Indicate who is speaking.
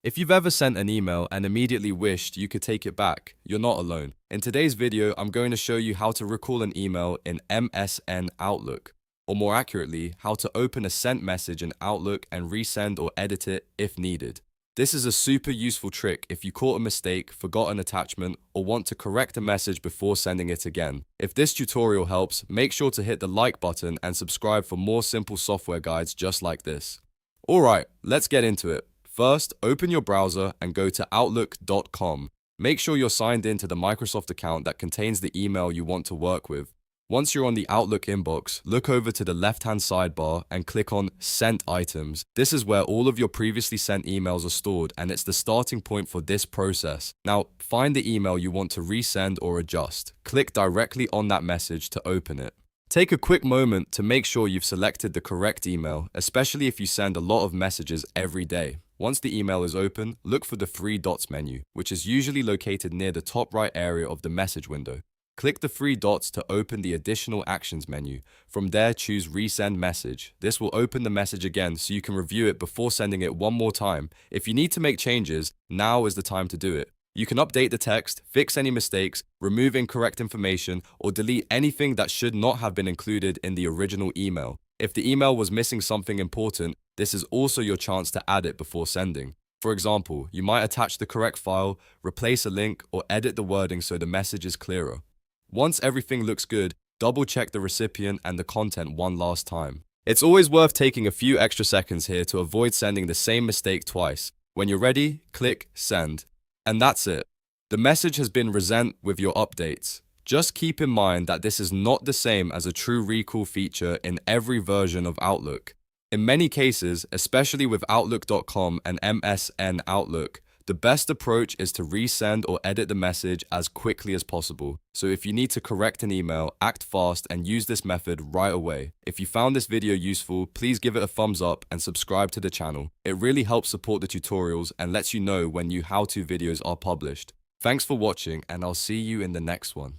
Speaker 1: If you've ever sent an email and immediately wished you could take it back, you're not alone. In today's video, I'm going to show you how to recall an email in MSN Outlook, or more accurately, how to open a sent message in Outlook and resend or edit it if needed. This is a super useful trick if you caught a mistake, forgot an attachment, or want to correct a message before sending it again. If this tutorial helps, make sure to hit the like button and subscribe for more simple software guides just like this. Alright, let's get into it. First, open your browser and go to outlook.com. Make sure you're signed in to the Microsoft account that contains the email you want to work with. Once you're on the Outlook inbox, look over to the left-hand sidebar and click on Sent Items. This is where all of your previously sent emails are stored, and it's the starting point for this process. Now, find the email you want to resend or adjust. Click directly on that message to open it. Take a quick moment to make sure you've selected the correct email, especially if you send a lot of messages every day. Once the email is open, look for the three dots menu, which is usually located near the top right area of the message window. Click the three dots to open the additional actions menu. From there, choose resend message. This will open the message again so you can review it before sending it one more time. If you need to make changes, now is the time to do it. You can update the text, fix any mistakes, remove incorrect information, or delete anything that should not have been included in the original email. If the email was missing something important, this is also your chance to add it before sending. For example, you might attach the correct file, replace a link, or edit the wording so the message is clearer. Once everything looks good, double-check the recipient and the content one last time. It's always worth taking a few extra seconds here to avoid sending the same mistake twice. When you're ready, click Send. And that's it. The message has been resent with your updates. Just keep in mind that this is not the same as a true recall feature in every version of Outlook. In many cases, especially with Outlook.com and MSN Outlook, the best approach is to resend or edit the message as quickly as possible. So if you need to correct an email, act fast and use this method right away. If you found this video useful, please give it a thumbs up and subscribe to the channel. It really helps support the tutorials and lets you know when new how-to videos are published. Thanks for watching, and I'll see you in the next one.